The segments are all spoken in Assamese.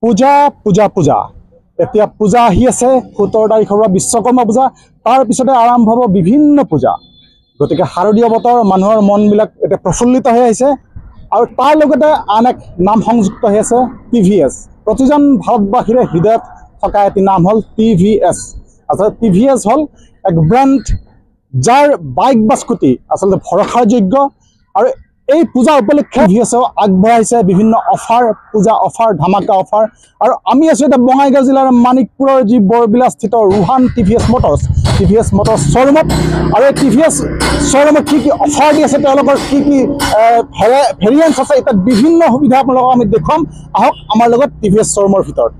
পূজা পূজা পূজা এতিয়া পূজা আহি আছে 17 তাৰিখৰ পৰা বিশ্বকৰ্মা পূজা তাৰ পিছতে আৰম্ভ হ'ব বিভিন্ন পূজা গতিকে শাৰদীয় বতৰ মানুহৰ মনবিলাক এতিয়া প্ৰফুল্লিত হৈ আহিছে আৰু তাৰ লগতে আন এক নাম সংযুক্ত হৈ আছে টিভিএছ প্ৰতিজন ভাৰতবাসীৰ হৃদয়ত থকা এটি নাম হ'ল টিভিএছ আচলতে টিভিএছ হ'ল এক ব্ৰেণ্ড যাৰ বাইক বা স্কুটি আচলতে ভৰসাৰ যোগ্য আৰু এই পূজা উপলক্ষে টিভিএছও আগবঢ়াইছে বিভিন্ন অফাৰ পূজা অফাৰ ধামাকা অফাৰ আৰু আমি আছো এটা বঙাইগাঁও জিলাৰ মানিকপুৰৰ যি বৰবিলাস্থিত ৰুহান টিভিএছ মটৰ্ছ শ্ব'ৰুমত আৰু এই টিভিএছ শ্ব'ৰুমত কি কি অফাৰ দি আছে তেওঁলোকৰ কি কি ভেৰিয়েন্স আছে এটা বিভিন্ন সুবিধা আপোনালোকক আমি দেখুৱাম আহক আমাৰ লগত টিভিএছ শ্ব'ৰুমৰ ভিতৰত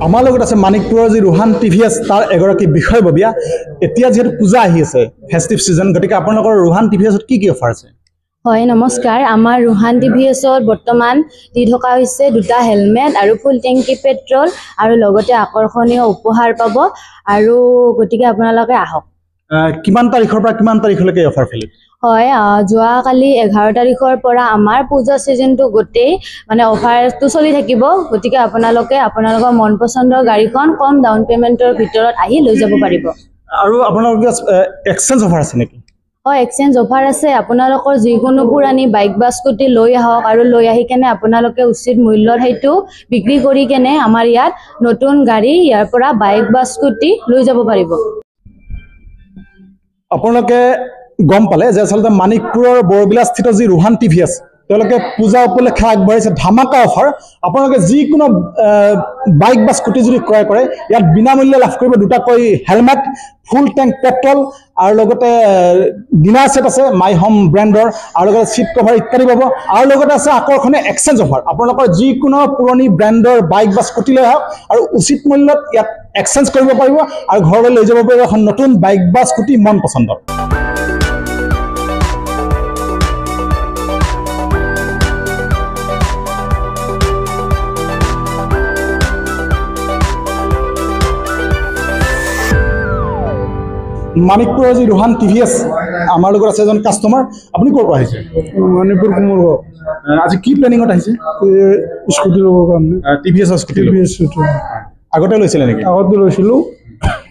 আমাৰ লগত আছে মানিকপুৰৰ যি ৰুহান টিভিএছ তাৰ এগৰাকী বিষয়ববীয়া এতিয়া যেহেতু পূজা আহি আছে ফেষ্টিভ সিজন গতিকে আপোনালোকৰ ৰুহান টিভিএছত কি কি অফাৰ আছে হয় নমস্কাৰ আমাৰ ৰুহান টিভিএছত বৰ্তমান দি থকা হৈছে দুটা হেলমেট আৰু ফুল টেংকি পেট্ৰল আৰু লগতে আকৰ্ষণীয় উপহাৰ পাব আৰু গতিকে আপোনালোকে আহক কিমান তাৰিখৰ পৰা কিমান তাৰিখলৈকে অফাৰ ফেলে হয় যোৱা কালি 11 তাৰিখৰ পৰা আমাৰ পূজা সিজনটো গোটেই মানে অফাৰটো চলি থাকিব গতিকে আপোনালোকে আপোনালোকৰ মন পছন্দৰ গাড়ীখন কম ডাউন পেমেন্টৰ ভিতৰত আহি লৈ যাব পাৰিব আৰু আপোনালোকৰ এক্সচেঞ্জ অফাৰ আছে নেকি হয় এক্সচেঞ্জ অফাৰ আছে আপোনালোকৰ যিকোনো পুৰানি বাইক বা স্কুটি লৈ আহক আৰু লৈ আহি কেনে আপোনালোকে উচিত মূল্যৰ হেতু বিক্ৰী কৰি কেনে আমাৰ ইয়াত নতুন গাড়ী ইয়াৰ পৰা বাইক বা স্কুটি লৈ যাব পাৰিব আপোনালোকে গম পালে যে আচলতে মানিকপুৰৰ বৰবিলাস্থিত যি ৰুহান টিভিএছ তেওঁলোকে পূজা উপলক্ষে আগবঢ়াইছে ধামাকা অফাৰ আপোনালোকে যিকোনো বাইক বা স্কুটি যদি ক্ৰয় কৰে ইয়াত বিনামূল্যে লাভ কৰিব দুটাকৈ হেলমেট ফুল টেংক পেট্ৰল আৰু লগতে ডিনাৰ সেট আছে মাই হোম ব্ৰেণ্ডৰ আৰু লগতে সিট কভাৰ ইত্যাদি পাব আৰু লগতে আছে আকৰ্ষণীয় এক্সচেঞ্জ অফাৰ আপোনালোকৰ যিকোনো পুৰণি ব্ৰেণ্ডৰ বাইক বা স্কুটি লৈ আহক আৰু উচিত মূল্যত ইয়াত এক্সচেঞ্জ কৰিব পাৰিব আৰু ঘৰলৈ লৈ যাব পাৰিব এখন নতুন বাইক বা স্কুটি মন পছন্দৰ মানিকপুৰৰ যি ৰুহান টিভিএছ আমাৰ লগত আছে এজন কাষ্টমাৰ আপুনি ক'ৰ পৰা আহিছে মানিকপুৰ কুমৰগাঁও আজি কি প্লেনিঙত আহিছে স্কুটি ল'বৰ কাৰণে টিভিএছৰ স্কুটি আগতে লৈছিলে নেকি আগতে লৈছিলোঁ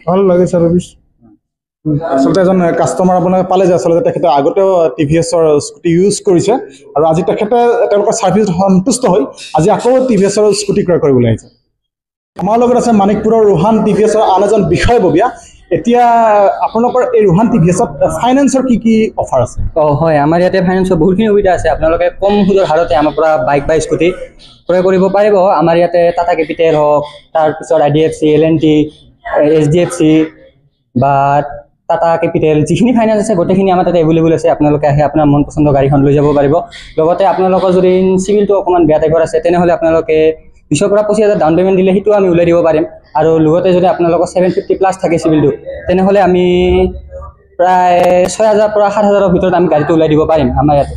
ভাল লাগে ছাৰ্ভিচ আচলতে এজন কাষ্টমাৰ আপোনালোকে পালে যে আচলতে তেখেতে আগতেও টিভিএছৰ স্কুটি ইউজ কৰিছে আৰু আজি তেখেতে তেওঁলোকৰ ছাৰ্ভিচ সন্তুষ্ট হৈ আজি আকৌ টিভিএছৰ স্কুটি ক্ৰয় কৰিবলৈ আহিছে আমাৰ লগত আছে মানিকপুৰৰ ৰুহান টিভিএছৰ আন এজন বিষয়ববীয়া এতিয়া আপোনালোকৰ এই ৰুহান টিভিএছত ফাইনেন্সৰ কি কি অফাৰ আছে হয় আমাৰ ইয়াতে ফাইনেন্সৰ বহুতখিনি সুবিধা আছে আপোনালোকে কম সুদৰ হাৰতে আমাৰ পৰা বাইক বা স্কুটি ক্ৰয় কৰিব পাৰিব আমাৰ ইয়াতে টাটা কেপিটেল হওক তাৰপিছত IDFC LNT HDFC বা টাটা কেপিটেল যিখিনি ফাইনেন্স আছে গোটেইখিনি আমাৰ তাতে এভেইলেবল আছে আপোনালোকে আহি আপোনাৰ মন পছন্দৰ গাড়ীখন লৈ যাব পাৰিব লগতে আপোনালোকৰ যদি চিভিলটো অকণমান বেয়া টাইপৰ আছে তেনেহ'লে আপোনালোকে 20,000 পৰা 25,000 ডাউন পেমেণ্ট দিলে সেইটো আমি ওলাই দিব পাৰিম আৰু লগতে যদি আপোনালোকৰ 750 থাকে চিভিলটো তেনেহ'লে আমি প্ৰায় 6,000 পৰা 7,000ৰ ভিতৰত আমি গাড়ীটো ওলাই দিব পাৰিম আমাৰ ইয়াতে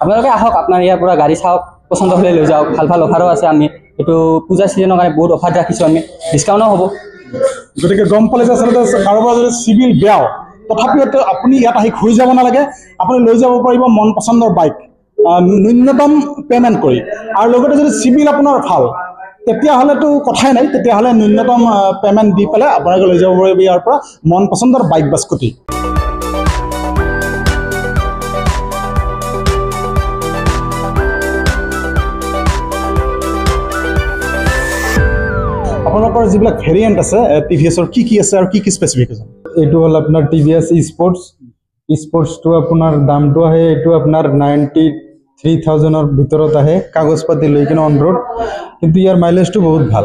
আপোনালোকে আহক আপোনাৰ ইয়াৰ পৰা গাড়ী চাওক পছন্দ হ'লে লৈ যাওক ভাল ভাল অফাৰো আছে আমি এইটো পূজা ছিজনৰ কাৰণে বহুত অফাৰ ৰাখিছোঁ আমি ডিছকাউণ্টো হ'ব গতিকে গম পালে যে আচলতে কাৰোবাৰ যদি চিভিল বেয়াও তথাপিও আপুনি ইয়াত আহি ঘূৰি যাব নালাগে আপুনি লৈ যাব পাৰিব মন পছন্দৰ বাইক ন্যূনতম পে'মেণ্ট কৰি আৰু লগতে যদি চিভিল আপোনাৰ ভাল তেতিয়াহ'লেতো কথাই নাই তেতিয়াহ'লে ন্যূনতম পে'মেণ্ট দি পেলাই আপোনালোকে লৈ যাব পাৰিব ইয়াৰ পৰা মন পছন্দৰ বাইক বা স্কুটি আপোনালোকৰ যিবিলাক ভেৰিয়েণ্ট আছে টিভিএছৰ কি আছে আৰু কি স্পেচিফিকেশ্যন এইটো হ'ল আপোনাৰ টিভিএছ স্পৰ্টছ স্পৰ্টছটো আপোনাৰ দামটো আহে এইটো আপোনাৰ 3000 ভিতৰত আহে কাগজ পাতি লৈ কিনে অন ৰোড কিন্তু ইয়াৰ মাইলেজটো বহুত ভাল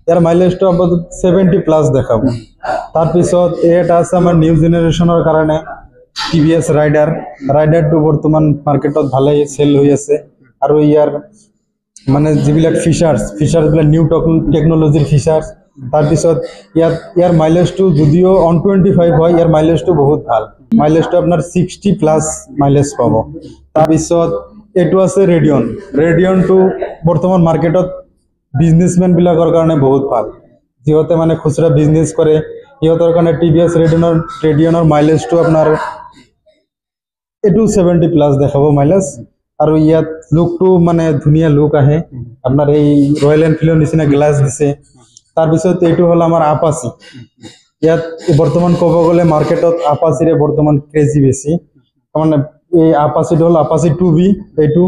ইয়াৰ মাইলেজটো আপাতত 70+ দেখাব তাৰপিছত এটা আছে আমাৰ নিউ জেনেৰেশ্যনৰ কাৰণে TVS ৰাইডাৰটো বৰ্তমান মাৰ্কেটত ভালে চেল হৈ আছে আৰু ইয়াৰ মানে যিবিলাক ফিচাৰ্ছবিলাক নিউ টেকনলজিৰ ফিচাৰ্ছ তাৰপিছত ইয়াৰ মাইলেজটো যদিও 125 হয় ইয়াৰ মাইলেজটো বহুত ভাল মাইলেজটো আপোনাৰ 60+ মাইলেজ পাব তাৰপিছত এইটো আছে ৰেডিয়নটো বৰ্তমান মাৰ্কেটত বিজনেছমেন বিলাকৰ কাৰণে বহুত ভাল যিহতে মানে খুচৰা বিজনেছ কৰে ইহঁতৰ কাৰণে TVS ৰেডিয়নৰ মাইলেজটো আপোনাৰ এইটো 70+ দেখাব মাইলেজ আৰু ইয়াত লুকটো মানে ধুনীয়া লুক আহে আপোনাৰ এই ৰয়েল এনফিল্ডৰ নিচিনা গ্লাছ দিছে তাৰপিছত এইটো হ'ল আমাৰ আপাচি ইয়াত বৰ্তমান ক'ব গ'লে মাৰ্কেটত আপাচিৰে বৰ্তমান ক্ৰেজি বেছি মানে এই আপাচিটো হ'ল আপাচি 2B এইটো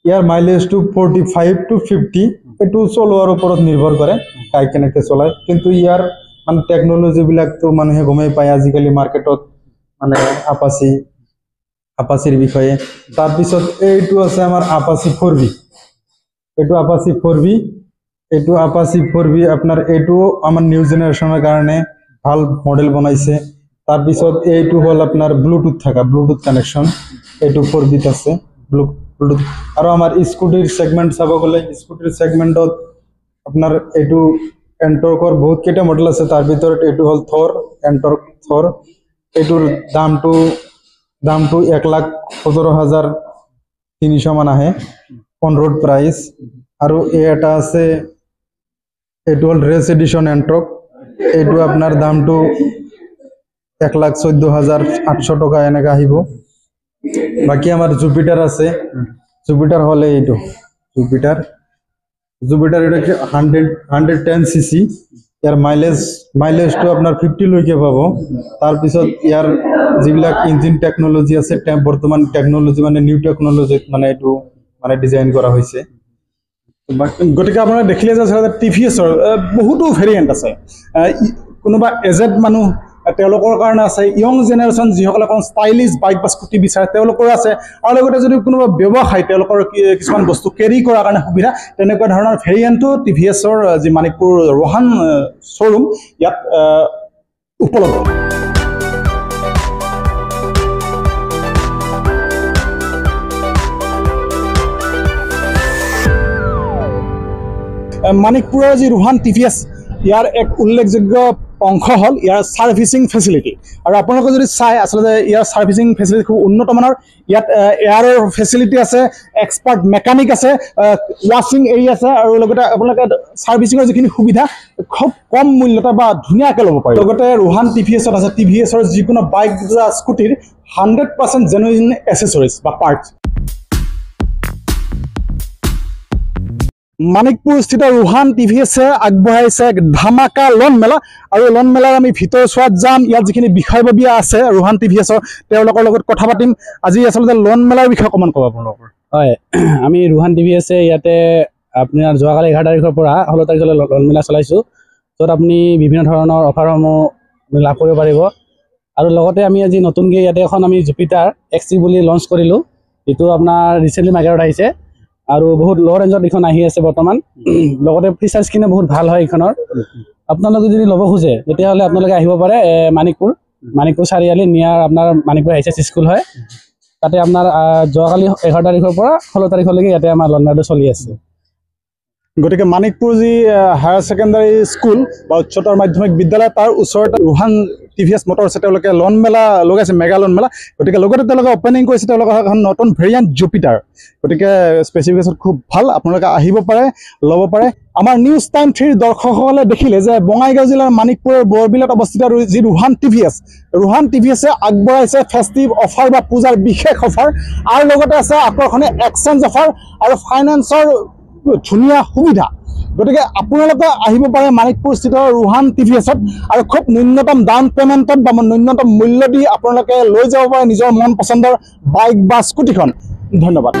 ইয়াৰ মাইলেজটো 45 to 50 এইটো চলোৱাৰ ওপৰত নিৰ্ভৰ কৰে কাই কেনেকৈ চলায় কিন্তু ইয়াৰ মানে টেকনলজিবিলাকতো মানুহে গমেই পায় আজিকালি মাৰ্কেটত মানে আপাচিৰ বিষয়ে তাৰপিছত এইটো আছে আমাৰ আপাচি 4B এইটো আপাচি 4B আপোনাৰ এইটো আমাৰ নিউ জেনেৰেশ্যনৰ কাৰণে ভাল মডেল বনাইছে তাৰপিছত এইটো হ'ল আপোনাৰ ব্লুটুথ কানেকশ্যন এইটো 4Bত আছে ব্লুটুথ আৰু আমাৰ স্কুটিৰ ছেগমেণ্ট চাব গ'লে স্কুটিৰ ছেগমেণ্টত আপোনাৰ এইটো এণ্টৰ্কৰ বহুত কেইটা মডেল আছে তাৰ ভিতৰত এইটো হ'ল থৰ এইটোৰ দামটো 1,17,300 মান আহে অন ৰোড প্ৰাইচ আৰু এটা আছে এইটো হ'ল ৰেচ এডিশ্যন এণ্ট্ৰক এইটো আপোনাৰ দামটো 1,14,800 টকা এনেকৈ আহিব বাকী আমাৰ জুপিটাৰ আছে জুপিটাৰ হ'লে এইটো জুপিটাৰ এইটো 110cc ইয়াৰ মাইলেজটো আপোনাৰ 50 লৈকে পাব তাৰপিছত ইয়াৰ যিবিলাক ইঞ্জিন টেকনলজি আছে বৰ্তমান টেকনলজি মানে নিউ টেকনলজিত মানে এইটো মানে ডিজাইন কৰা হৈছে গতিকে আপোনালোকে দেখিলে যে TVSৰ বহুতো ভেৰিয়েণ্ট আছে কোনোবা এজেড মানুহ তেওঁলোকৰ কাৰণে আছে ইয়ং জেনেৰেশ্যন যিসকলে অকণ ষ্টাইলিছ বাইক বা স্কুটি বিচাৰে তেওঁলোকৰ আছে আৰু লগতে যদি কোনোবা ব্যৱসায় তেওঁলোকৰ কিছুমান বস্তু কেৰি কৰাৰ কাৰণে সুবিধা তেনেকুৱা ধৰণৰ ভেৰিয়েণ্টো TVSৰ যি মানিকপুৰ ৰোহান শ্ব'ৰুম ইয়াত উপলব্ধ মানিকপুৰৰ যি ৰোহান TVS ইয়াৰ এক উল্লেখযোগ্য অংশ হ'ল ইয়াৰ ছাৰ্ভিচিং ফেচিলিটি আৰু আপোনালোকে যদি চাই আচলতে ইয়াৰ ছাৰ্ভিচিং ফেচিলিটি খুব উন্নত মানৰ ইয়াত এয়াৰৰ ফেচিলিটি আছে এক্সপাৰ্ট মেকানিক আছে ৱাশ্বিং এৰিয়া আছে আৰু লগতে আপোনালোকে ছাৰ্ভিচিঙৰ যিখিনি সুবিধা খুব কম মূল্যতে বা ধুনীয়াকৈ ল'ব পাৰে লগতে ৰোহান TVSত আছে TVSৰ যিকোনো বাইক বা স্কুটিৰ 100% জেনুইন এচেছৰিজ বা পাৰ্টছ মানিকপুৰ স্থিত ৰোহান TVSে আগবঢ়াইছে ধামাকা লন মেলা আৰু লন মেলাৰ আমি ভিতৰ চোৱাত যাম ইয়াত যিখিনি বিষয়ববীয়া আছে ৰোহান TVSৰ তেওঁলোকৰ লগত কথা পাতিম আজি আচলতে লন মেলাৰ বিষয়ে অকণমান ক'ব আপোনালোকৰ হয় আমি ৰোহান TVSে ইয়াতে আপোনাৰ যোৱাকালি 11 তাৰিখৰ পৰা 16 তাৰিখলৈ লন মেলা চলাইছোঁ য'ত আপুনি বিভিন্ন ধৰণৰ অফাৰসমূহ লাভ কৰিব পাৰিব আৰু লগতে আমি আজি নতুনকৈ ইয়াতে এখন আমি জুপিটাৰ XC বুলি লঞ্চ কৰিলোঁ যিটো আপোনাৰ ৰিচেণ্টলি মাৰ্কেটত আহিছে আৰু বহুত ল' ৰেঞ্জত এইখন আহি আছে বৰ্তমান লগতে ফিচাৰ্ছখিনি বহুত ভাল হয় এইখনৰ আপোনালোকে যদি ল'ব খোজে তেতিয়াহ'লে আপোনালোকে আহিব পাৰে মানিকপুৰ চাৰিআলি নিয়াৰ আপোনাৰ মানিকপুৰ HSC স্কুল হয় তাতে আপোনাৰ যোৱাকালি 11 তাৰিখৰ পৰা 16 তাৰিখলৈকে ইয়াতে আমাৰ লন মেলাটো চলি আছে গতিকে মানিকপুৰ যি হায়াৰ ছেকেণ্ডাৰী স্কুল বা উচ্চতৰ মাধ্যমিক বিদ্যালয় তাৰ ওচৰতে ৰোহান TVS মটৰ্ছে তেওঁলোকে লন মেলা লগাইছে মেগা লন মেলা গতিকে লগতে তেওঁলোকে অপেনিং কৰিছে তেওঁলোকৰ এখন নতুন ভেৰিয়েণ্ট জুপিটাৰ গতিকে স্পেচিফিকেশ্যন খুব ভাল আপোনালোকে আহিব পাৰে ল'ব পাৰে আমাৰ নিউজ টাইম 3 দৰ্শকসকলে দেখিলে যে বঙাইগাঁও জিলাৰ মানিকপুৰৰ বৰবিলত অৱস্থিত যি ৰোহান TVSে আগবঢ়াইছে ফেষ্টিভ অফাৰ বা পূজাৰ বিশেষ অফাৰ আৰু লগতে আছে আকৰ্ষণীয় এক্সচেঞ্জ অফাৰ আৰু ফাইনেন্সৰ ধুনীয়া সুবিধা গতিকে আপোনালোকে আহিব পাৰে মানিকপুৰ স্থিত ৰোহান TVSত আৰু খুব ন্যূনতম ডাউন পে'মেণ্টত বা ন্যূনতম মূল্য দি আপোনালোকে লৈ যাব পাৰে নিজৰ মন পচন্দৰ বাইক বা স্কুটিখন ধন্যবাদ